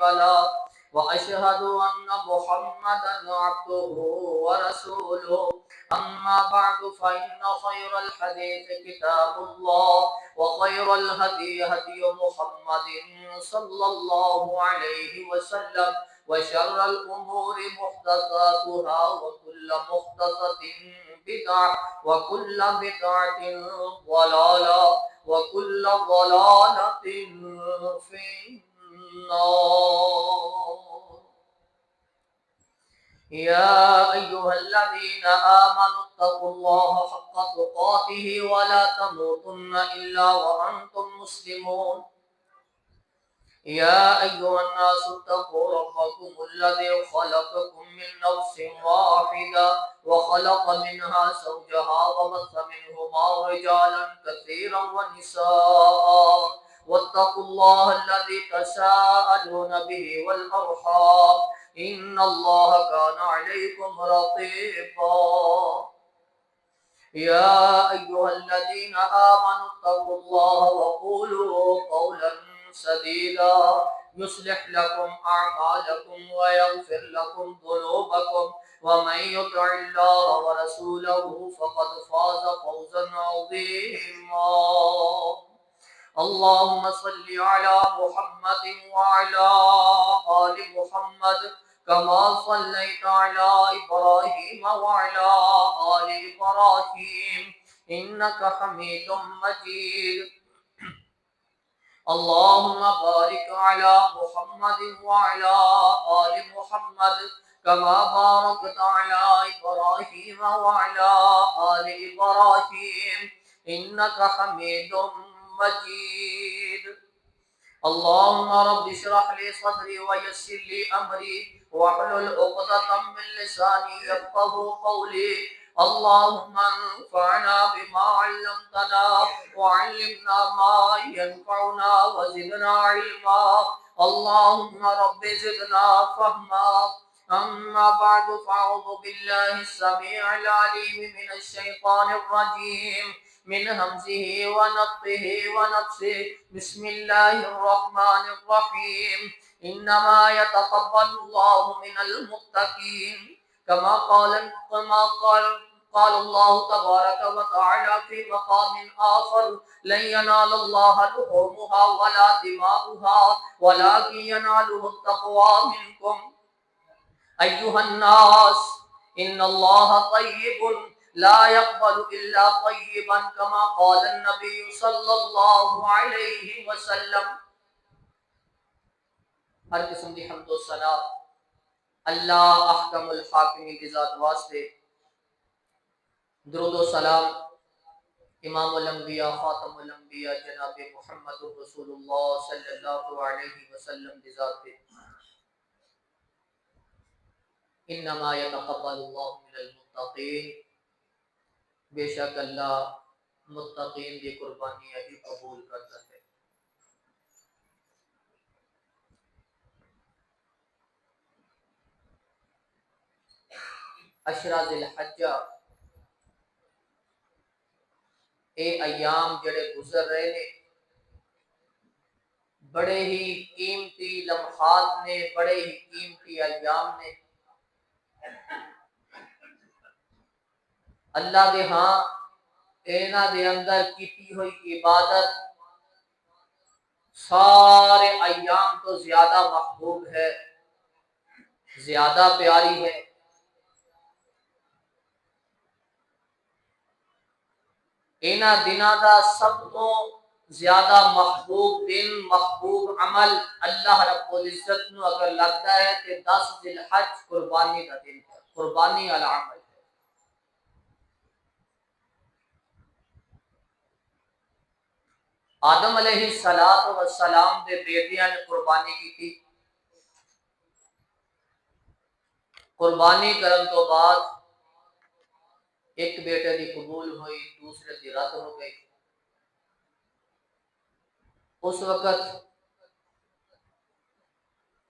له وأشهد أن محمدا عبده ورسوله أما بعد فإن خير الحديث كتاب الله وخير الهدي هدي محمد صلى الله عليه وسلم وشر الأمور محدثاتها وكل محدثة بدعة وكل بدعة ضلالة وكل ضلالة في النار. يا أيها الذين آمنوا اتقوا الله حق تقاته ولا تموتن إلا وأنتم مسلمون. يا أيها الناس اتقوا ربكم الذي خلقكم من نفس واحدة وخلق منها زوجها وبث منهما رجالا كثيرا ونساء واتقوا الله الذي تساءلون به والأرحام إن الله كان عليكم رقيبا. يا أيها الذين آمنوا اتقوا الله وقولوا قولا سديدا يصلح لكم أعمالكم ويغفر لكم ذنوبكم ومن يطع الله ورسوله فقد فاز فوزا عظيما. اللهم صل على محمد وعلى آل محمد كما صليت على إبراهيم وعلى آل إبراهيم إنك حميد مجيد. اللهم بارك على محمد وعلى آل محمد كما باركت على إبراهيم وعلى آل إبراهيم إنك حميد مجيد. اللهم رب اشرح لي صدري ويسر لي أمري واحلل عقدة من لساني يفقهوا قولي. اللهم انفعنا بما علمتنا وعلمنا ما ينفعنا وزدنا علما. اللهم رب زدنا فهما. أما بعد فأعوذ بالله السميع العليم من الشيطان الرجيم من همزه ونفخه ونفسه. بسم الله الرحمن الرحيم. إنما يتقبل الله من المتقين كما قال الله تبارك وتعالى في مقام آخر لن ينال الله لحومها ولا دماؤها ولكن يناله التقوى منكم. أيها الناس إن الله طيب لا يقبل إلا طيبا كما قال النبي صلی اللہ علیہ وسلم. ہر قسم کی حمد و ثنا اللہ احکم الحاکمین کی ذات واسطے. درود و سلام امام الانبیاء خاتم الانبیاء جناب محمد رسول اللہ صلی اللہ علیہ وسلم کی ذات پہ. انما یتقبل اللہ من المتقین، بے شک اللہ متقین کی قربانیاں ہی قبول کرتا ہے. اشرا ذی الحجہ اے ایام جڑے گزر رہے نے بڑے ہی قیمتی لمحات نے، بڑے ہی قیمتی ایام نے. اللہ دے ہاں اینا دے اندر کیتی ہوئی عبادت سارے ایام تو زیادہ محبوب ہے، زیادہ پیاری ہے. اینا دنوں دا سب تو زیادہ محبوب دن، محبوب عمل اللہ رب العزت نو اگر لگتا ہے کہ 10 ذی الحج قربانی کا دن ہے، قربانی والا عمل ہے. آدم علیہ السلام دے بیٹیاں نے قربانی کی تھی. قربانی کرن تو بعد ایک بیٹے دی قبول ہوئی، دوسرے دی رد ہو گئی. اس وقت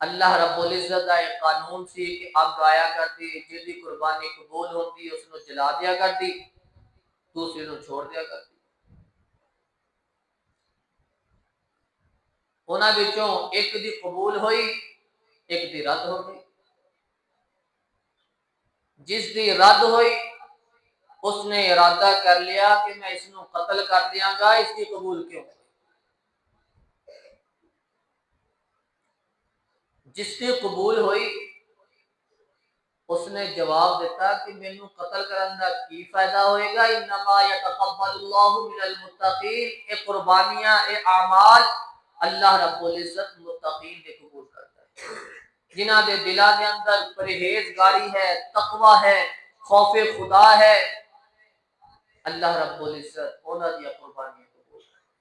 اللہ رب العزت کا ایک قانون سی کہ اگ آیا کرتی، جس دی قربانی قبول ہوتی اس نو جلا دیا کرتی، دوسری نو چھوڑ دیا کرتی. انہاں وچوں ایک دی قبول ہوئی ایک دی رد ہو گئی، جس دی رد ہوئی اس نے ارادہ کر لیا کہ میں اس کو قتل کر دیاں گا، اس کی قبول کیوں؟ جس کی قبول ہوئی اس نے جواب دیتا کہ مینوں قتل کرن دا کی فائدہ ہوئے گا، انما یتقبل اللہ من المتقین، اے قربانیاں، اے اعمال اللہ رب العزت متقین کے قبول کرتا ہے، جنہاں دے دلاں دے اندر پرہیزگاری ہے، تقوی ہے، خوف خدا ہے، اللہ رب العزت انہاں دی قربانیاں قبول کرتا ہے۔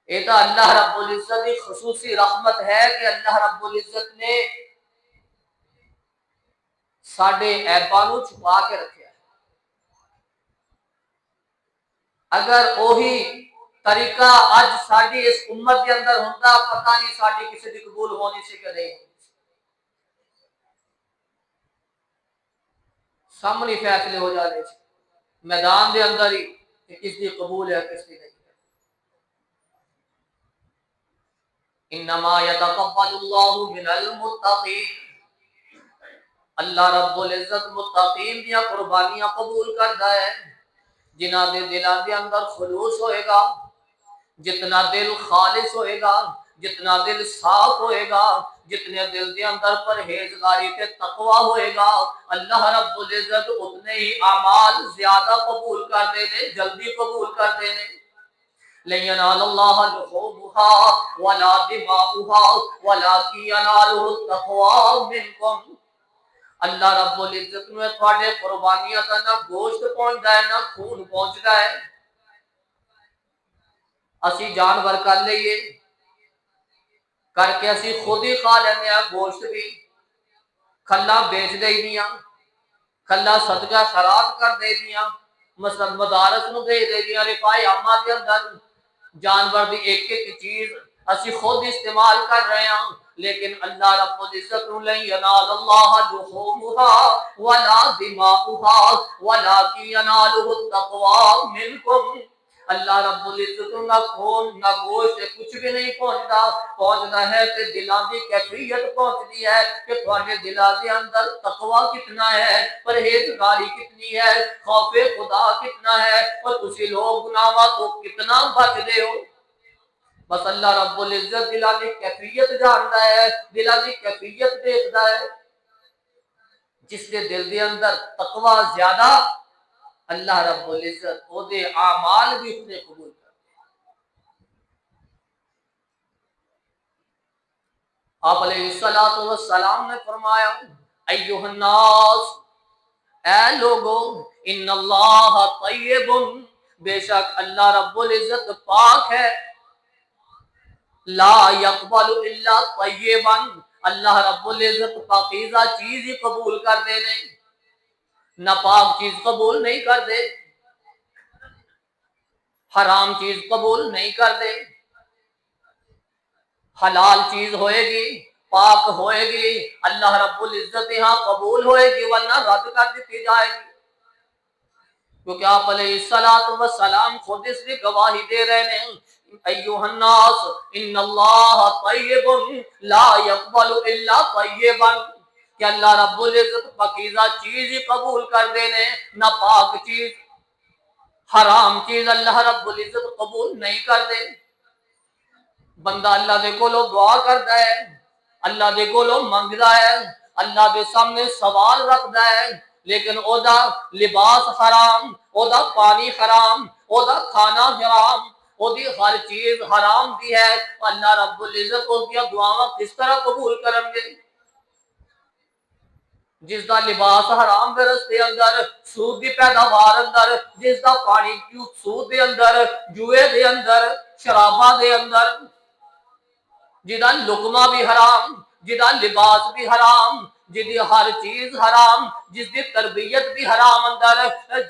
یہ تو اللہ رب العزت کی خصوصی رحمت ہے کہ اللہ رب العزت نے ساڈے عیباں نوں چھپا کے رکھیا ہے۔ اگر وہی طریقہ اج ساڈی اس امت کے اندر ہوندا، پتہ نہیں ساڈی کسی دی قبول ہونی سی کہ نہیں، سامنے فیصلے ہو جانے سی میدان دے اندر ہی کہ کس دی قبول ہے کس دی نہیں ہے۔ انما یتقبل اللہ من المتقین، اللہ رب العزت متقین دیا قربانیاں قبول کرتا ہے، جنہ دے دلاں دے اندر خلوص ہوئے گا، جتنا دل خالص ہوئے گا، جتنا دل صاف ہوئے گا، جتنے دل دے اندر پرہیزگاری تے تقوی ہوئے گا، اللہ رب العزت اتنے ہی اعمال زیادہ قبول کر دینے، جلدی قبول کر دینے۔ لن ينال الله لحومها ولا دماؤها ولكن يناله التقوى منكم، اللہ رب العزت نے تھوڑے قربانیاں کا نہ گوشت پہنچتا ہے نہ خون پہنچتا ہے۔ اسی جانور کر لئیے، کر کے اسی خود ہی کھا لینے ہیں، گوشت بھی کھلا بیچ دے دیا، کھلا صدقہ خیرات کر دے دیا، مثلا مدارس نو دے دیا، رفاع عامہ کے اندر جانور دی ایک ایک چیز اسی خود استعمال کر رہے ہیں، لیکن اللہ رب العزت لن ینال اللہ لحومها ولا دماؤها ولكن يناله التقوى منکم، اللہ رب العزت نہ خون نہ گوشت کچھ بھی نہیں پہنچتا ہے کہ دلاں دی کیفیت پہنچتی ہے کہ تھوڑے دلاں دے اندر تقوی کتنا ہے، پرہیزگاری کتنی ہے، خوف خدا کتنا ہے، اور تسی لوگ گناہاں تو کتنا بچدے ہو۔ بس اللہ رب العزت دلاں دی کیفیت جانتا ہے، دلاں دی کیفیت دیکھتا ہے، جس کے دل دے اندر تقوی زیادہ، اللہ رب العزت او دے اعمال بھی اتنے قبول کرتے ہیں۔ آپ علیہ السلام نے فرمایا ایھا الناس، اے لوگو، ان اللہ طیب، بے شک اللہ رب العزت پاک ہے، لا یقبل الا طیبا، اللہ رب العزت پاکیزہ چیز ہی قبول کر دینے، ناپاک چیز قبول نہیں کر دے، حرام چیز قبول نہیں کر دے، حلال چیز ہوئے گی، پاک ہوئے گی، اللہ رب العزت یہاں قبول ہوئے گی، ورنہ رد کر دیتی جائے گی، کیونکہ آپ علیہ السلام خود اس کی گواہی دے رہے ہیں ایھا الناس ان اللہ طیب لا یقبل الا طیبا، کہ اللہ رب العزت پاکیزہ چیز ہی قبول کر دینے، ناپاک چیز، حرام چیز اللہ رب العزت قبول نہیں کر دے۔ بندہ اللہ دے کولو دعا کرتا ہے، اللہ دے کولو منگدا ہے، اللہ دے سامنے سوال رکھدا ہے، لیکن او دا لباس حرام، او دا پانی حرام، او دا کھانا حرام، او دی ہر چیز حرام دی ہے، اللہ رب العزت اس دی دعاواں کس طرح قبول کرن گے؟ جس دا لباس حرام دے رستے اندر، سود دی پیداوار اندر، جس دا پانی سود دے اندر، جوئے دے اندر، شراباں دے اندر، جدا لقمہ بھی حرام، جدا لباس بھی حرام، جدی ہر چیز حرام، جس دی تربیت بھی حرام اندر،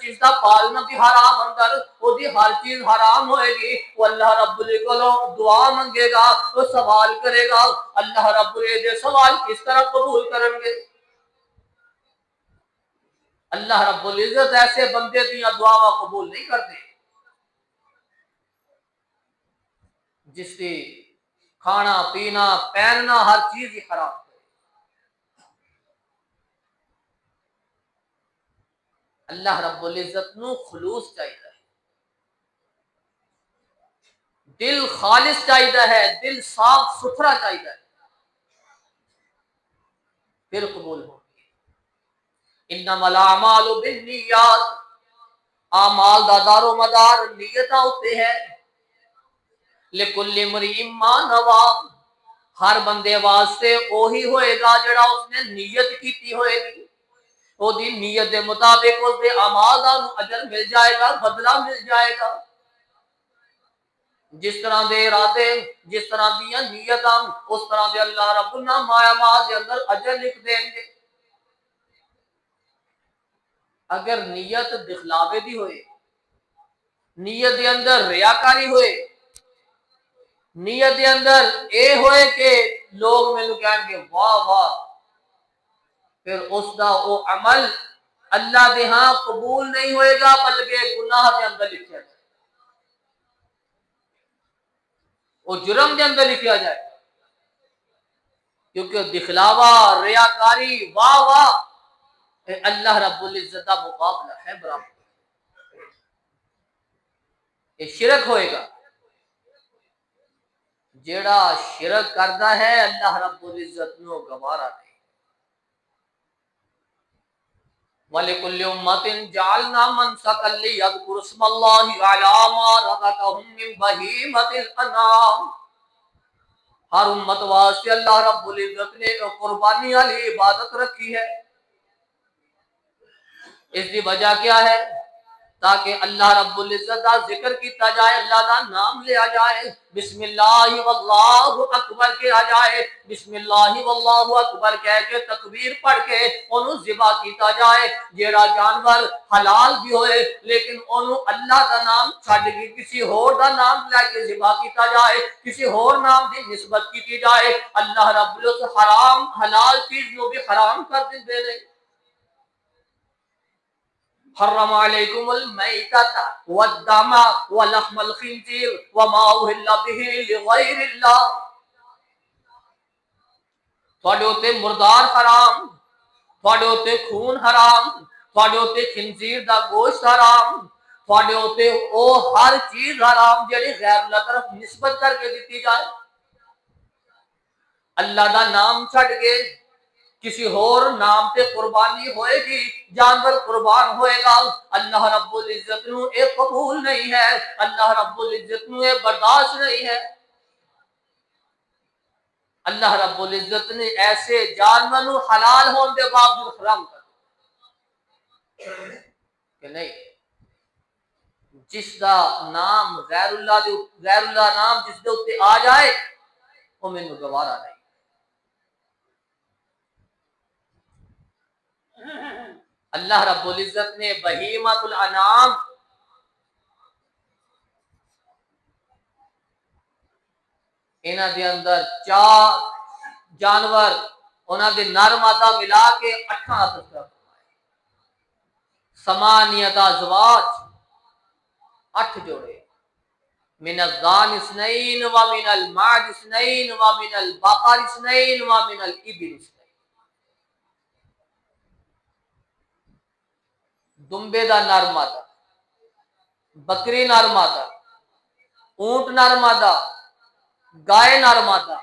جس دا پالنا بھی حرام اندر، وہ دی ہر چیز حرام ہوئے گی، وہ اللہ رب العزت دعا منگے گا، وہ سوال کرے گا، اللہ رب العزت سوال کس طرح قبول کریں گے؟ اللہ رب العزت ایسے بندے دیا دعا قبول نہیں کرتے جس کی کھانا پینا پہننا ہر چیز ہی حرام ہے۔ اللہ رب العزت نو خلوص چاہیے، دل خالص چاہیے ہے، دل صاف ستھرا چاہیے، پھر قبول ہو۔ انما الاعمال بالنیات، اعمال دا دار و مدار نیتاں ہوتے ہیں۔ لکل امرئ ما نوی، ہر بندے واسطے وہی ہوئے گا جڑا اس نے نیت کیتی ہوئے گی، وہ دی نیت دے مطابق اس دے اعمال دا اجر مل جائے گا، بدلہ مل جائے گا۔ جس طرح دے ارادے، جس طرح دیاں نیتاں، اس طرح دے اللہ رب الاعمال دے اندر اجر لکھ دیں گے۔ اگر نیت دکھلاوے دی ہوئے، نیت دے اندر ریاکاری ہوئے، نیت دے اندر اے ہوئے کہ لوگ مینوں کہن گے واہ واہ، پھر اس دا او عمل اللہ دے ہاں قبول نہیں ہوئے گا، بلکہ گناہ دے اندر لکھیا جائے، وہ جرم دے اندر لکھیا جائے، کیونکہ دکھلاوا، ریاکاری، واہ واہ اللہ رب العزت کا مقابلہ ہے برابر، یہ شرک ہوئے گا۔ جیڑا شرک کردا ہے اللہ رب العزت نو گوارا نہیں۔ وَلِكُلِّ أُمَّةٍ جَعَلْنَا مَنسَكًا لِيَذْكُرُوا اسْمَ اللَّهِ عَلَىٰ مَا رَزَقَهُم مِّن بَهِيمَةِ الْأَنْعَامِ، ہر امت واسطے اللہ رب العزت نے قربانی والی عبادت رکھی ہے۔ اس کی وجہ کیا ہے؟ تاکہ اللہ رب العزت کا ذکر کیتا جائے، اللہ کا نام لیا جائے، بسم اللہ واللہ اکبر کیا جائے، بسم اللہ واللہ اکبر کہہ کے تکبیر پڑھ کے انہوں ذبح کیتا جائے۔ جیڑا جانور حلال بھی ہوئے لیکن انہوں اللہ کا نام چھڈ کے کسی اور دا نام لے کے ذبح کیتا جائے، کسی اور نام دی نسبت کیتی جائے، اللہ رب العزت حرام حلال چیز نو بھی حرام کر دیندے نے۔ حرم علیکم المیتۃ والدم ولحم الخنزیر وما اہل به لغیر اللہ، تواڈے اوتے مردار حرام، تواڈے اوتے خون حرام، تواڈے اوتے خنزیر دا گوشت حرام، تواڈے اوتے او ہر چیز حرام جڑی غیر اللہ طرف نسبت کر کے دیتی جائے۔ اللہ دا نام چھڈ کے کسی اور نام تے قربانی ہوئے گی، جانور قربان ہوئے گا، اللہ رب العزت نو اے قبول نہیں ہے، اللہ رب العزت نو اے برداشت نہیں ہے۔ اللہ رب العزت نے ایسے جانور نو حلال ہون دے باوجود حرام کر کہ نہیں، جس دا نام غیر اللہ نام جس دے اوتے آ جائے وہ مینوں گوارا نہیں۔ اللہ رب العزت نے بہیمۃ الانعام انہاں دے اندر 4 جانور انہاں دے نر مادہ ملا کے 8 تذکرہ فرمایا، ثمانیۃ ازواج 8 جوڑے، من الضان اثنین ومن المعد اثنین ومن البقر اثنین ومن الابل اثنین، دمبے دا نر مادہ، بکری نر مادہ، اونٹ نر مادہ، گائے نر مادہ۔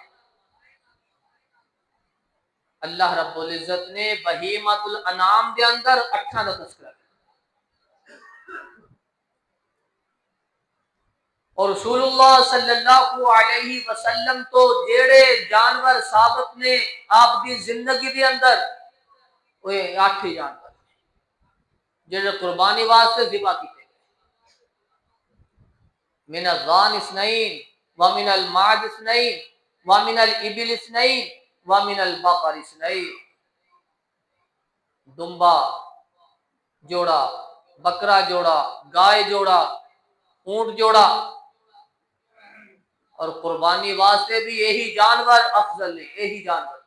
اللہ رب العزت نے بہیمۃ الانعام دے اندر 8 کا تذکرہ کیا، اور رسول اللہ صلی اللہ علیہ وسلم تو جیڑے جانور ثابت نے آپ دی زندگی دے اندر وہ 8 ہی جانور جیڑے قربانی واسطے ذبح کیتے گئے، من الضان اثنین ومن المعد اثنین ومن الابل اثنین ومن البقر اثنین، دمبا جوڑا، بکرا جوڑا، گائے جوڑا، اونٹ جوڑا، اور قربانی واسطے بھی یہی جانور افضل ہے، یہی جانور۔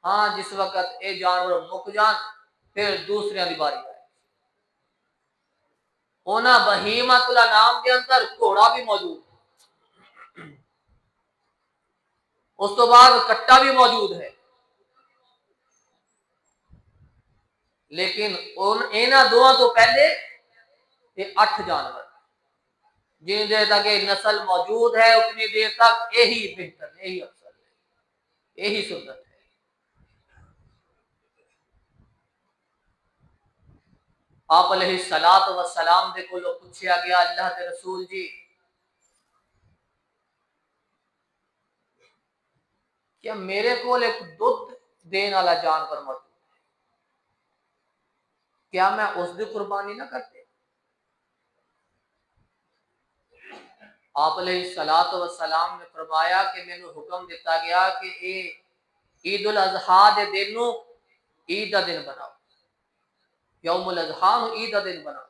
ہاں جس وقت یہ جانور مک جان پھر دوسرے دی باری آئے۔ اونا بہیمۃ الانعام کے اندر گھوڑا بھی موجود ہے، اس تو بعد کٹا بھی موجود ہے، لیکن انہاں دونوں تو پہلے یہ 8 جانور جن دیر تک یہ نسل موجود ہے اتنی دیر تک یہی بہتر، یہی افضل ہے، یہی سنت ہے۔ آپ علیہ الصلوۃ والسلام دے کولوں پوچھا گیا اللہ کے رسول جی کیا میرے کول ایک دودھ دین والا جانور موجود ہے، کیا میں اس دی قربانی نہ کرتے؟ آپ علیہ الصلوۃ والسلام نے فرمایا کہ میں نے حکم دیتا گیا کہ اے عید الاضحیٰ دے دن نو عید دا دن بناؤ، یوم الاضحیٰ نو عید دا دن بناؤ۔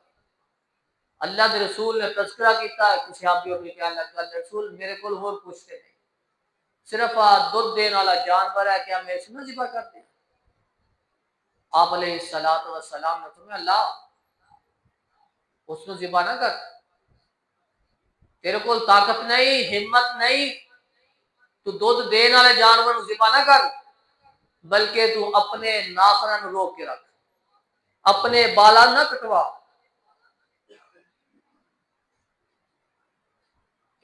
اللہ دے رسول نے تذکرہ کیتا، کسی صحابی نے کہا اللہ دے رسول میرے کول ہور پوچھتے نہیں، صرف دودھ دین والا جانور ہے، کیا میں اس نہ ذبح کر دیں؟ آپ علیہ الصلوۃ والسلام نے فرمایا لا، اس کو ذبح نہ کر، تیرے کو طاقت نہیں، ہمت نہیں، تو دودھ دین والے جانور کو ذبح نہ کر، بلکہ تو اپنے ناخناں نو روک کے رکھ، اپنے بالا نہ کٹوا،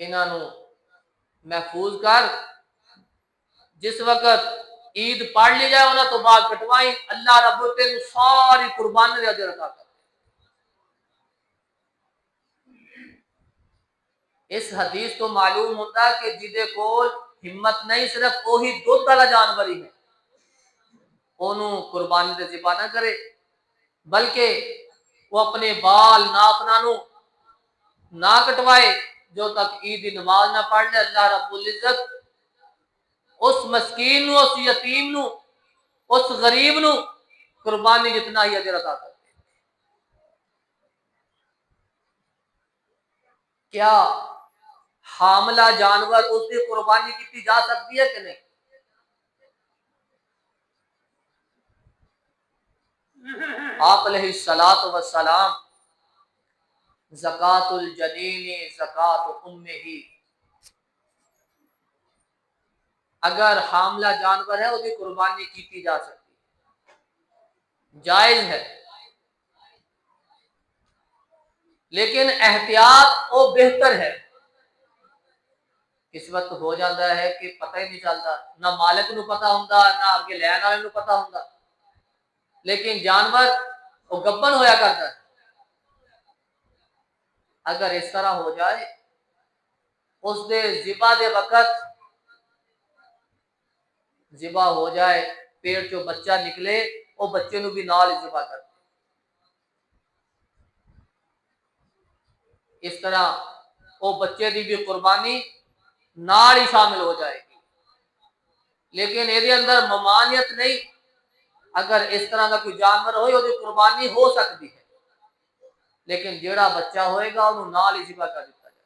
انہاں نو محفوظ کر، جس وقت عید پڑھ لی جائے انہاں تو بعد کٹوائی، اللہ رب تینوں ساری قربانی دے اجر عطا کر۔ اس حدیث تو معلوم ہوتا ہے کہ جدے کول ہمت نہیں صرف وہی دودھ والا جانور ہی ہے انہوں قربانی دے ذبح نہ کرے، بلکہ وہ اپنے بال ناخناں نو نہ کٹوائے جو تک عید کی نماز نہ پڑھ لے۔ اللہ رب العزت اس مسکین نو، اس یتیم نو، اس غریب نو قربانی جتنا ہی اجر عطا کرے۔ کیا حاملہ جانور اس کی قربانی کی جا سکتی ہے کہ نہیں؟ آپ علیہ الصلوۃ والسلام زکوٰۃ الجنین زکوٰۃ امہ، اگر حاملہ جانور ہے اس کی قربانی کی جا سکتی ہے، جائز ہے، لیکن احتیاط وہ بہتر ہے۔ اس وقت ہو جاتا ہے کہ پتہ ہی نہیں چلتا، نہ مالک نو پتہ ہوندا نہ اگے لین والے نو پتہ ہوندا، لیکن جانور وہ گبن ہویا کرتا ہے۔ اگر اس طرح ہو جائے اس دے ذبح دے وقت ذبح ہو جائے، پیٹ چو بچہ نکلے، وہ بچے نو بھی نال ہی ذبح کر، اس طرح وہ بچے دی بھی قربانی نال ہی شامل ہو جائے گی، لیکن یہ اندر ممانعت نہیں، اگر اس طرح کا کوئی جانور ہوئے وہ قربانی ہو سکتی ہے، لیکن جیڑا بچہ ہوئے گا انہوں نال ہی ذبح کر دیتا جائے۔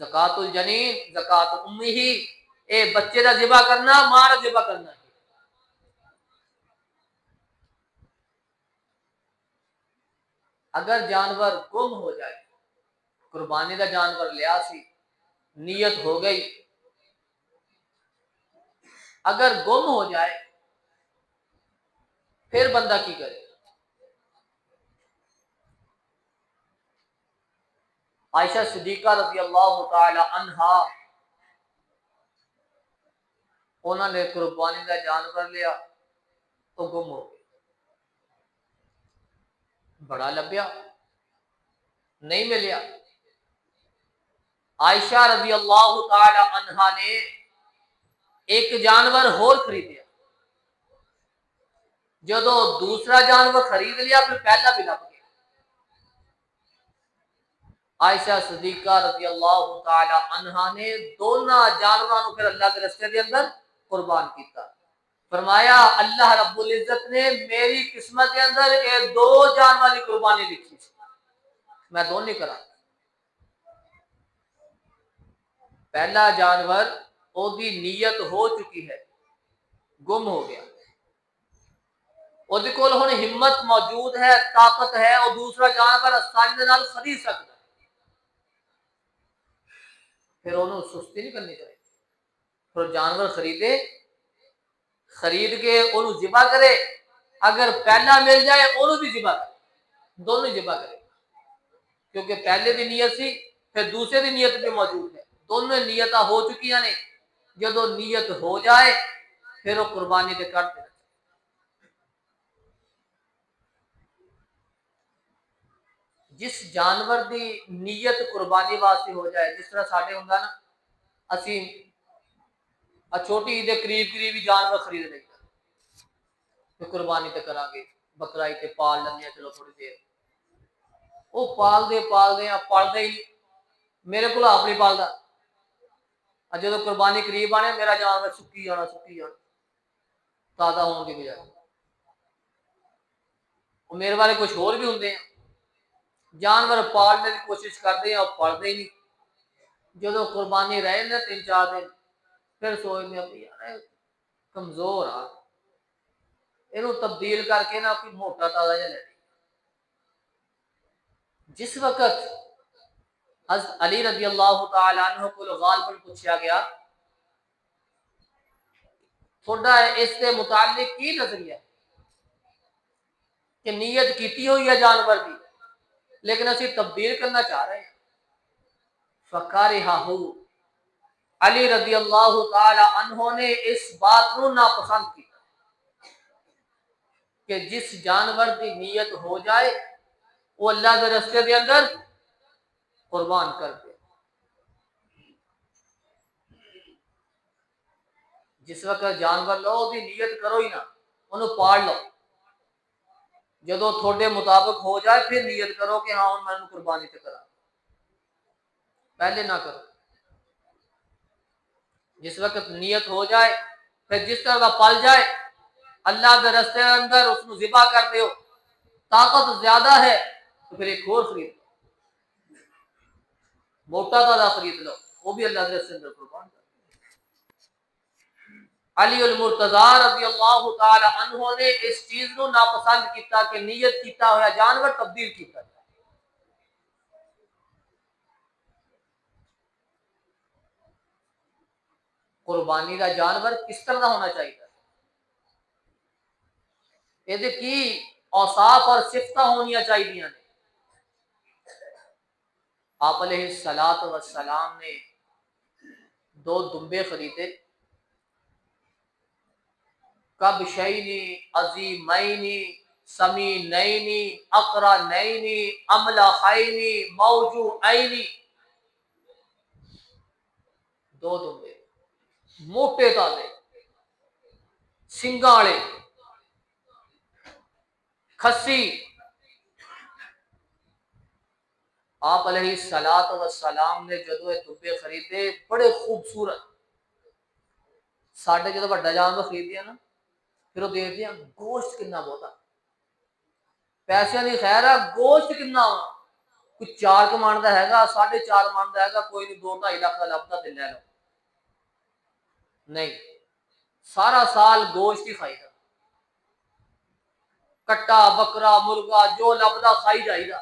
زکوٰۃ الجنین زکوٰۃ امہ، اے بچے دا ذبح کرنا ماں دا ذبح کرنا ہے۔ اگر جانور گم ہو جائے، قربانی دا جانور لیا سی، نیت ہو گئی، اگر گم ہو جائے پھر بندہ کی کرے؟ عائشہ صدیقہ رضی اللہ تعالی عنہا انہوں نے قربانی کا جانور لیا تو گم ہو گیا، بڑا لبیا نہیں ملیا۔ عائشہ رضی اللہ تعالی عنہا نے ایک جانور اور خریدیا، جدو دوسرا جانور خرید لیا پھر پہلا بھی لب گیا۔ عائشہ صدیقہ رضی اللہ تعالی عنہا نے دونوں جانوروں کو پھر اللہ کے رستے کے اندر قربان کیتا، فرمایا اللہ رب العزت نے میری قسمت کے اندر یہ 2 جانور کی قربانی لکھی تھی، میں دونوں نہیں کرا۔ پہلا جانور او دی نیت ہو چکی ہے، گم ہو گیا، او دی کول ہن ہمت موجود ہے، طاقت ہے، اور دوسرا جانور آسانی دے نال خرید سکتا ہے، پھر انہوں سستی نہیں کرنی چاہیے. پھر جانور خرید کے انہوں ذبح کرے. اگر پہلا مل جائے انہوں بھی ذبح کرے, دونوں ہی ذبح کرے, کیونکہ پہلے بھی نیت سی پھر دوسرے بھی نیت بھی موجود ہے, دونوں نیتاں ہو چکی ہیں. جب نیت ہو جائے پھر وہ قربانی کے کر دینا. جس جانور دی نیت قربانی واسطے ہو جائے, جس طرح ساڈے ہوندا نا, اسی چھوٹی عید دے قریب ہی جانور خرید لیں کہ قربانی تے کراں گے, بکرا تے پال لیں, چلو تھوڑی دیر وہ پال دے پڑھتے ہی میرے کو آپ نہیں پالتا. جب قربانی قریب آنے میرا جانور سکی جانا تازہ ہونے کی بجائے. میرے والے کچھ اور بھی ہوندے ہیں, جانور پالنے کی کوشش کرتے ہیں اور پالتے ہی نہیں. جب قربانی رہے نا 3-4 دن پھر سوچنے یار کمزور آ, یہ تبدیل کر کے نا کوئی موٹا تازہ جا لے. جس وقت حضرت علی رضی اللہ تعالی عنہ کو غالباً پوچھا گیا تھوڑا اس کے متعلق کی نظریہ کہ نیت کیتی ہوئی ہے جانور کی لیکن اسی تبدیل کرنا چاہ رہے ہیں. فکرہہ, علی رضی اللہ تعالی عنہ نے اس بات کو ناپسند کیا کہ جس جانور کی نیت ہو جائے وہ اللہ کے راستے کے اندر قربان کر دے. جس وقت جانور لو دی نیت کرو ہی نہ, انہوں پال لو, جدو تھوڑے مطابق ہو جائے پھر نیت کرو کہ ہاں میں قربانی تے کرا, پہلے نہ کرو. جس وقت نیت ہو جائے پھر جس طرح پل جائے اللہ کے راستے کے اندر اس کو ذبح کر دیو. طاقت زیادہ ہے تو پھر ایک اور خرید لو, موٹا تازہ خرید لو, وہ بھی اللہ کے راستے اندر قربان کر. علی المرتضی رضی اللہ تعالی عنہ نے اس چیز کو ناپسند کیتا کہ نیت کیتا ہوا جانور تبدیل کیتا. قربانی کا جانور کس طرح ہونا چاہیے, یہ کی اوصاف اور صفتیں ہونی چاہیے. آپ علیہ الصلوۃ والسلام نے 2 دمبے خریدے, کبشین عظیمین سمینین اقرنین املخین موجوعین. 2 دمبے موٹے تازے سنگاں والے کھسی. آپ علیہ الصلوۃ والسلام نے جدو یہ دمبے خریدے بڑے خوبصورت. ساڈے جدو بڑا جانور خریدیا نا پھر وہ دیکھتے ہیں گوشت کنا بہتا, پیسے نہیں خیر ہے, گوشت کنا کوئی 4 من کا ہے, 4.5 من کا ہے, کوئی نہیں 2-2.5 لاکھ کا لبتا تے لے لو. نہیں, سارا سال گوشت ہی کھائی گا, کٹا بکرا مرغا جو لبدا کھائی جائے گا.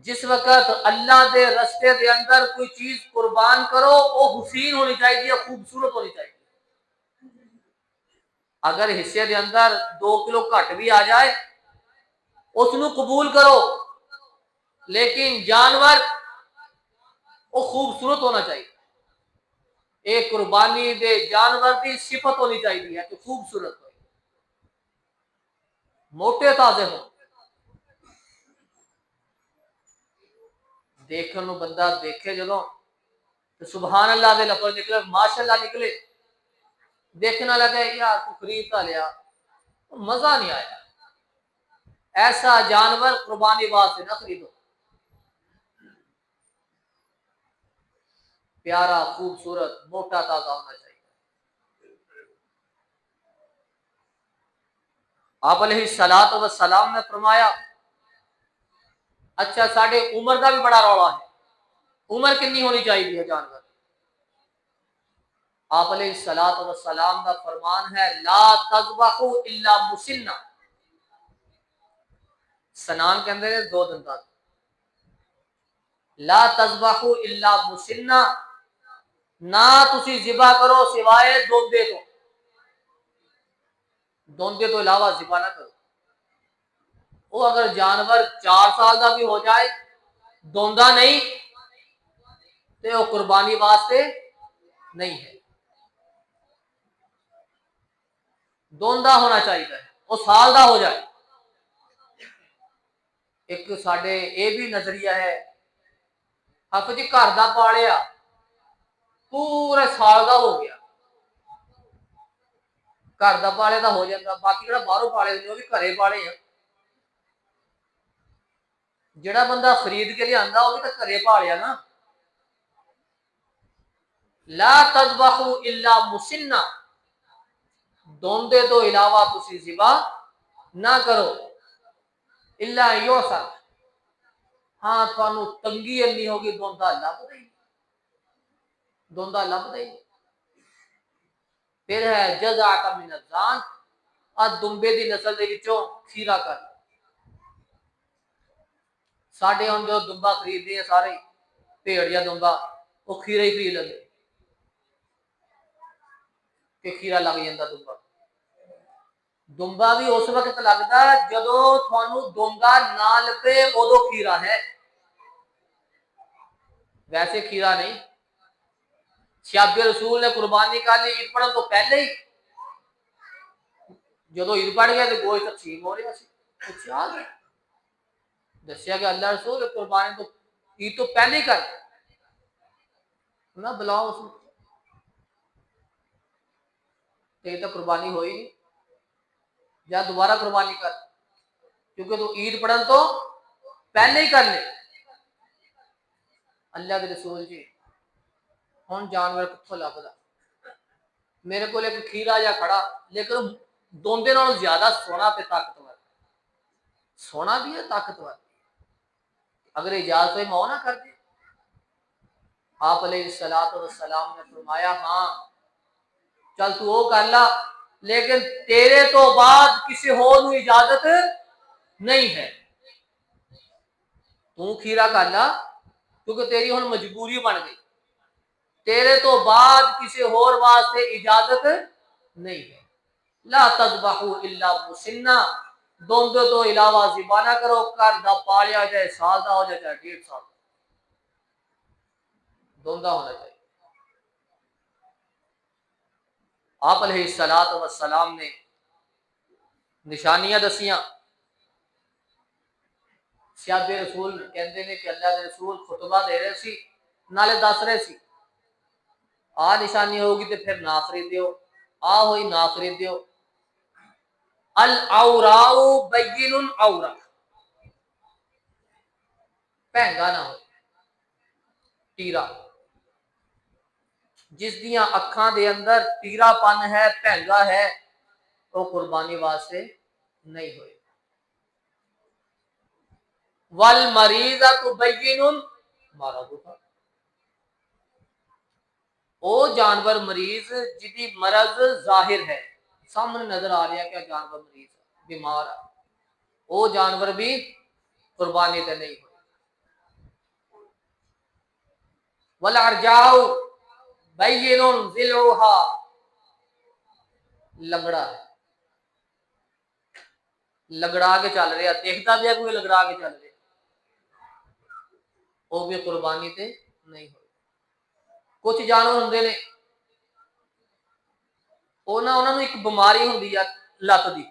جس وقت اللہ دے رستے دے اندر کوئی چیز قربان کرو وہ حسین ہونی چاہیے, خوبصورت ہونی چاہیے. اگر حصے دے اندر 2 کلو گھٹ بھی آ جائے اس نو قبول کرو, لیکن جانور وہ خوبصورت ہونا چاہیے. ایک قربانی دے جانور کی صفت ہونی چاہیے کہ خوبصورت ہو, موٹے تازے ہو. دیکھنے نو بندہ دیکھے جدوں تو سبحان اللہ دے لفظ نکلے, ماشاء اللہ نکلے, دیکھنا لگے یار تو خریدتا لیا, مزہ نہیں آیا. ایسا جانور قربانی واسطے نہ خریدو. پیارا خوبصورت موٹا تازہ ہونا چاہیے. آپ علیہ الصلوۃ والسلام نے فرمایا اچھا ساڈے عمر کا بھی بڑا رولا ہے, عمر کنی ہونی چاہیے جانور. آپ علیہ الصلوۃ والسلام کا فرمان ہے لا تذبحوا الا مسنہ. سنان کے اندر 2 دنداں, لا تذبحوا الا مسنہ، نہ تسی ذبح کرو سوائے دوندے تو، دوندے تو علاوہ ذبح نہ کرو۔ وہ اگر جانور 4 سال کا بھی ہو جائے دوندا نہیں تو وہ قربانی واسطے نہیں ہے، دوندا ہونا چاہیے، وہ سال دا ہو جائے۔ ایک ساڈے یہ بھی نظریہ ہے، آپ جی گھر دا پالیا پورے سال دا ہو گیا، گھر دا پالے دا ہو جاتا، باقی جڑا باہروں پالے وہ بھی گھرے پالے ہیں، جڑا بندہ خرید کے لیا وہ بھی تو گھرے پالیا نا۔ لا تذبحوا الا مسنہ، دوندے تو علاوہ تسی ذبح نہ کرو، الا یوسر، ہاں تھانوں تنگی نہیں ہوگی، دوندا لب نہیں، دوندا لب نہیں۔ پھر ہے جزاء من الضان، دمبے دی نسل دے وچوں کھیرا کر، ساڈے ہن جو دمبا خریدتے ہیں سارے بھیڑ یا دمبا وہ کھیرا ہی خرید لے کہ کھیرا لگ جاتا، دمبا دمبا بھی اس وقت لگتا جدو تھانوں دوندا نہ لبے ادو کھیرا ہے، ویسے کھیرا نہیں۔ شیاب رسول نے قربانی کر لی عید پڑھن تو پہلے ہی، جدو عید پڑھ گیا تو گوشت تقسیم ہو رہا سی، پوچھا دسیا کہ اللہ رسول قربانی تو عید تو پہلے ہی کر نہ بلاؤ اس تو قربانی ہوئی نہیں، یا دوبارہ قربانی کر، کیونکہ تو عید پڑھن تو پہلے ہی کر لے۔ اللہ کے رسول جی ہوں جانور کتوں لبدا، میرے کو ایک کھیرا جا کھڑا لیکن دوندے نالوں زیادہ سونا تے طاقتور، سونا بھی ہے طاقتور، اگر اجازت ہوئی میں نہ کر دے۔ آپ علیہ الصلوۃ والسلام نے فرمایا ہاں چل تو وہ کر لا، لیکن تیرے تو بعد کسی اور نو اجازت نہیں ہے، تو کھیرا کر لا کیونکہ تیری ہن مجبوری بن گئی، تیرے تو بعد کسی اور واسطے اجازت نہیں ہے۔ لا تذبحوا الا مسنہ، دوندے تو علاوہ ذبح نہ کرو، گھر دا پالیا جائے سال دا ہو جائے چاہے 1.5 سال، دوندا ہونا چاہیے۔ آپ علیہ الصلوۃ والسلام نے نشانیاں دسیاں، صحابہ رسول کہندے نے کہ اللہ کے رسول خطبہ دے رہے سی نالے دس رہے سی آ نشانی ہوگی تو پھر نہ خریدیو، آ ہوئی نہ خریدیو۔ العوراء بین العورہ، پہنگا نہ ہو، ٹیرا، جس دیاں اکھاں دے اندر ٹیرا پن ہے، پہنگا ہے، وہ قربانی واسطے نہیں ہوئے۔ والمریضۃ بین مرضها، او جانور مریض جدی مرض ظاہر ہے، سامنے نظر آ رہا ہے کہ جانور مریض ہے، بیمار ہے، وہ جانور بھی قربانی تے نہیں ہوئے۔ والارجاء بین ذلعها، لنگڑا ہے، لگڑا کے چل رہا، دیکھتا بھی ہے کوئی لگڑا کے چل رہا، وہ بھی قربانی تے نہیں ہوئے۔ کچھ جانور ہوندے نے انہاں نوں ایک بیماری ہوندی ہے لت دی،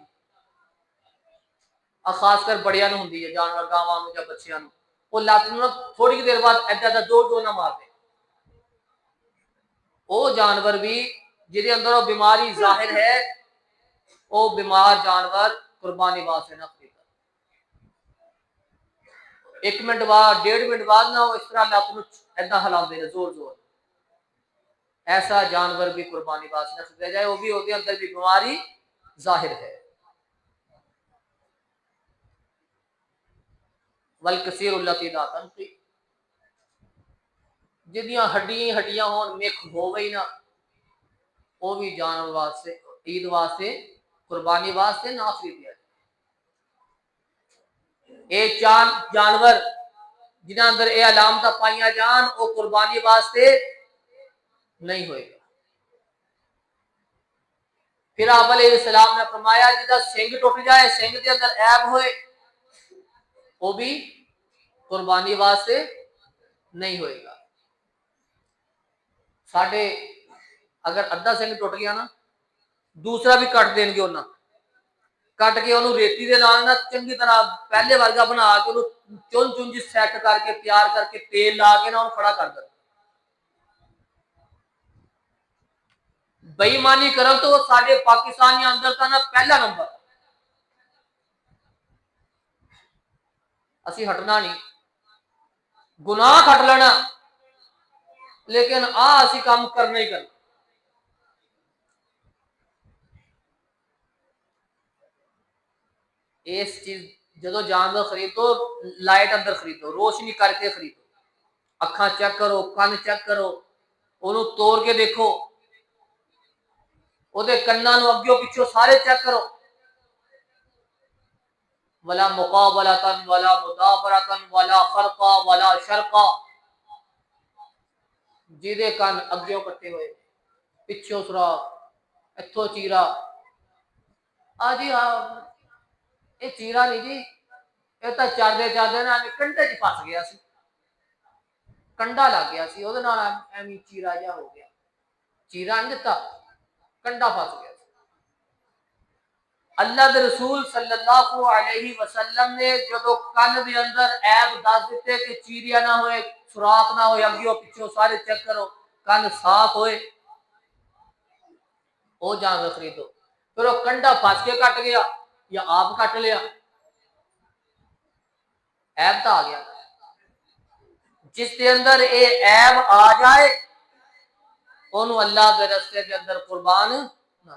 خاص کر بڑیاں نوں ہوندی ہے، جانور گاواں نوں یا بچیاں نوں، وہ لت نوں تھوڑی دیر بعد ایدا دو نہ مار دے، وہ جانور بھی جہدے اندر وہ بیماری ظاہر ہے، وہ بیمار جانور قربانی واسطے نہ خریدا، 1 منٹ بعد 1.5 منٹ بعد نہ وہ اس طرح لت نوں ایدا ہلاندے نے زور زور، ایسا جانور بھی قربانی واسطے نہ خریدا جائے، وہ بھی وہ اندر بھی بیماری ظاہر ہے۔ والکثیر التی لا تنقی، جدیاں ہڈیاں ہون مکھ ہو گئی نا، وہ بھی جانور واسطے عید واسطے قربانی واسطے نہ خریدیا جائے۔ یہ 4 جانور جنہاں اندر یہ علامت پائیاں جان وہ قربانی واسطے نہیں ہوئے گا۔ پھر آپ علیہ السلام نے فرمایا جدا سنگ ٹوٹ جائے، سنگ کے اندر عیب ہوئے، وہ بھی قربانی واسطے نہیں ہوئے گا۔ ساڈے اگر ادھا سنگ ٹوٹ گیا نا، دوسرا بھی کٹ دیں گے، انہاں کٹ کے انہوں ریتی دے نال نہ چنگی طرح پہلے ورگا بنا کے انہوں چن چن جی سیٹ کر کے تیار کر کے تیل لا کے نہ انہوں کھڑا کر دیں۔ بے ایمانی کرن تو وہ ساڈے پاکستانی اندر کا نا پہلا نمبر، اسی ہٹنا نہیں، گناہ کٹ لینا، لیکن اسی کام کرنا ہی کرنا۔ اس چیز جدو جانور خریدو لائٹ اندر خریدو، روشنی کر کے خریدو، اکھاں چیک کرو، کن چیک کرو، انہوں توڑ کے دیکھو، وہ دے کناں نو اگیوں پیچھوں سارے چیک کرو۔ ولا مقابلتن ولا مدابرتن ولا فرقا ولا شرقا، جیدے کن اگیوں کٹے ہوئے، پچھوں سراخ، اتھوں چیرا، جی ہاں یہ چیرا نہیں جی، یہ تو چاردے چاردے نا کنڈے چ پس گیا سی، کنڈا لگ گیا سی، وہ ایویں چیرا جا ہو گیا، چیرا نہیں دتا، کنڈا پس گیا سی۔ اللہ دے رسول صلی اللہ علیہ وسلم نے جدو کن دے اندر عیب دس دیتے کہ چیریا نہ ہوئے، سوراخ نہ ہوئے، اگیوں پچھوں سارے چیک کرو، کن صاف ہوئے، وہ جانور خریدو۔ پھر وہ کنڈا پھس کے کٹ گیا یا آپ کٹ لیا، عیب تو آ گیا۔ جس کے اندر اے عیب آ جائے انہوں اللہ کے رستے کے اندر قربان نہ۔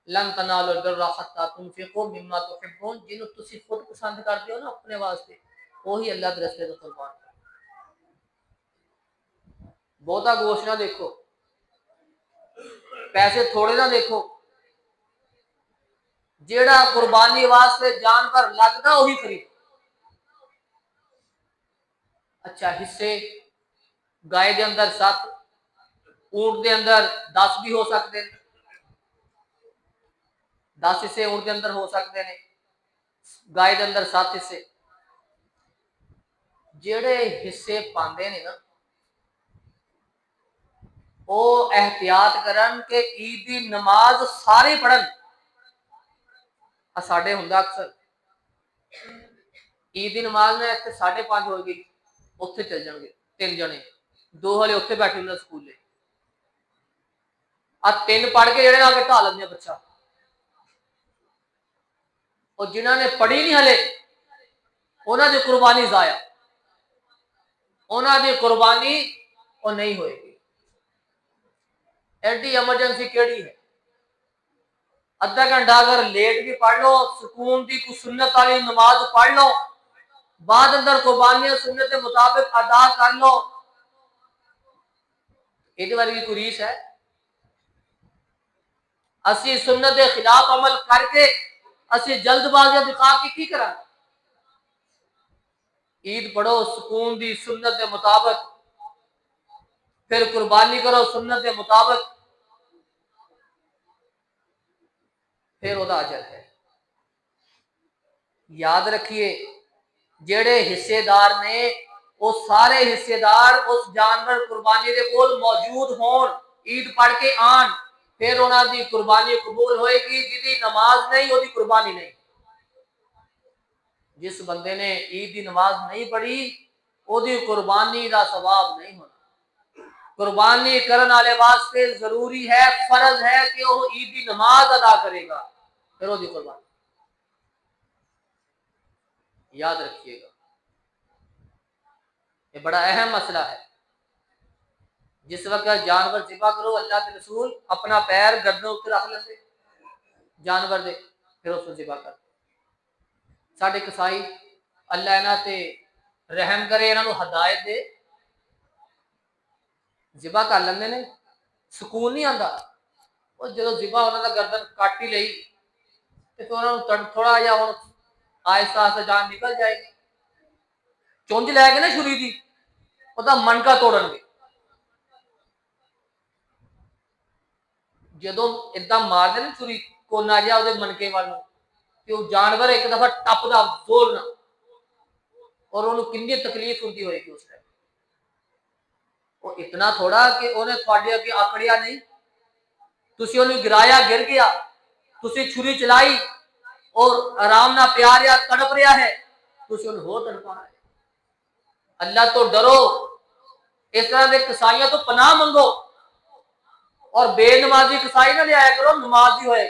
لن تنالوا البر حتى تنفقوا مما تحبون، جنہوں تسی خود پسند کرتے ہو نا اپنے واسطے، وہی اللہ کے رستے میں قربان کرو۔ بہتا گوشت نہ دیکھو، پیسے تھوڑے نہ دیکھو، جیڑا قربانی واسطے جانور لگدا وہی خرید۔ اچھا حصے گائے دے اندر 7، اونٹ دے اندر 10 بھی ہو سکتے ہیں، 10 حصے اونٹ دے اندر ہو سکتے ہیں، گائے دے اندر 7 حصے۔ جیڑے حصے پاندے نے نا وہ احتیاط کرن کہ عید دی نماز سارے پڑھن۔ ساڈے ہوندا اکثر عید دی نماز میں 5:30 ہو گئی، اتنے چل جان گے 3 جنے، 2 ہلے اتنے بیٹھے ہوئے سکولے، 3 پڑھ کے جڑے آ کے ٹھا لیندے بچہ، اور جنہوں نے پڑھی نہیں ہلے انہوں دی قربانی ضائع، انہوں دی قربانی وہ نہیں ہوئے گی۔ ایڈی ایمرجنسی کیڑی ہے؟ ادھا گھنٹہ اگر لیٹ بھی پڑھ لو، سکون دی کوئی سنت والی نماز پڑھ لو، بعد اندر قربانیاں سنت کے مطابق ادا کر لو، یہ ورگی کوئی ریس ہے؟ اسی سنت کے خلاف عمل کر کے اسی جلد بازیاں دکھا کے کی کرا؟ عید پڑھو سکون دی سنت کے مطابق، پھر قربانی کرو سنت کے مطابق، پھر وہ اجر ہے۔ یاد رکھیے جڑے حصے دار نے وہ سارے حصے دار اس جانور قربانی دے کول موجود ہون، عید پڑھ کے آن، پھر انہاں دی قربانی قبول ہوئے گی۔ جدی نماز نہیں وہ دی قربانی نہیں۔ جس بندے نے عید دی نماز نہیں پڑھی وہ دی قربانی دا ثواب نہیں ہونا۔ قربانی کرن والے واسطے ضروری ہے، فرض ہے کہ وہ عید دی نماز ادا کرے گا، پھر وہ دی قربانی۔ یاد رکھیے گا یہ بڑا اہم مسئلہ ہے۔ جس وقت جانور ذبح کرو اللہ کے رسول اپنا پیر گردن اتنے رکھ لیتے جانور دے، پھر اس کو ذبح کر۔ ساڈے کسائی اللہ انہاں تے رحم کرے، انہاں نو ہدایت دے، ذبح کر لیندے نے، سکون نہیں آندا۔ وہ جدو ذبح انہاں دا گردن کٹ ہی لئی تے پھر انہاں نو تھوڑا جہا ہن آہستہ آہستہ جان نکل جائے گی، ਚੁੰਝ ਲੈ ਕੇ ਨਾ ਛੁਰੀ ਦੀ ਉਹਦਾ ਮਣਕਾ ਤੋੜਨਗੇ। ਜਦੋਂ ਇਦਾਂ ਮਾਰਦੇ ਨਾ ਛੁਰੀ ਕੋਨਾ ਜਿਹਾ ਉਹਦੇ ਮਣਕੇ ਵੱਲ ਨੂੰ, ਤੇ ਉਹ ਜਾਨਵਰ ਇੱਕ ਦਫਾ ਟੱਪਦਾ ਜ਼ੋਰ ਨਾਲ, ਔਰ ਉਹਨੂੰ ਕਿੰਨੀ ਤਕਲੀਫ ਹੁੰਦੀ ਹੋਏਗੀ ਉਸ ਟਾਈਮ। ਉਹ ਇਤਨਾ ਥੋੜਾ ਕਿ ਉਹਨੇ ਤੁਹਾਡੇ ਅੱਗੇ ਆਕੜਿਆ ਨਹੀਂ, ਤੁਸੀਂ ਉਹਨੂੰ ਗਿਰਾਇਆ, ਗਿਰ ਗਿਆ, ਤੁਸੀਂ ਛੁਰੀ ਚਲਾਈ ਔਰ ਆਰਾਮ ਨਾਲ ਪਿਆ ਰਿਹਾ, ਤੜਪ ਰਿਹਾ ਹੈ, ਤੁਸੀਂ ਉਹਨੂੰ ਹੋਰ ਤੜਪਾਣਾ ਹੈ। اللہ تو ڈرو، اس طرح کے کسائیوں تو پناہ منگو، اور بے نمازی کسائی نہ لے آیا کرو، نمازی ہوئے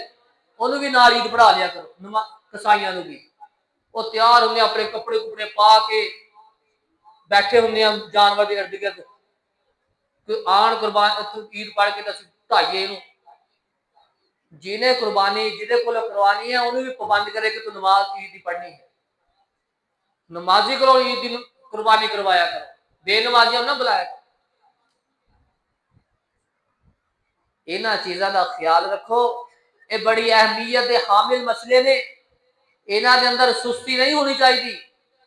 انہوں بھی نال عید پڑھا لیا کرو، کسائیوں نے بھی وہ تیار ہونے اپنے کپڑے کپڑے پا کے بیٹھے ہونے جانور کے ارد گرد، کوئی آن قربان عید پڑھ کے ڈھائیے جنہیں قربانی جہاں کو قربانی ہے انہوں بھی پابند کرے کہ تو نماز عید کی پڑھنی ہے، نمازی کرو عید کی قربانی کروایا کرو، بے نمازیوں نہ بلایا کرو۔ انہاں چیزاں دا خیال رکھو، یہ بڑی اہمیت حامل مسئلے نے، انہاں دے اندر سستی نہیں ہونی چاہیے۔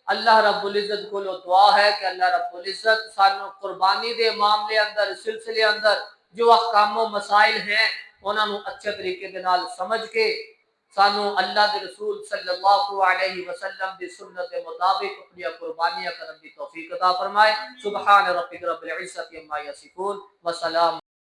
اللہ رب العزت کو دعا ہے کہ اللہ رب العزت سانو قربانی دے معاملے اندر سلسلے اندر جو احکام و مسائل ہیں انہاں نو اچھے طریقے دے نال سمجھ کے سانو اللہ دے رسول صلی اللہ علیہ وسلم دی سنت کے مطابق اپنی قربانیاں کرنے کی توفیق عطا فرمائے۔ سبحان ربک رب العزت عما یصفون وسلام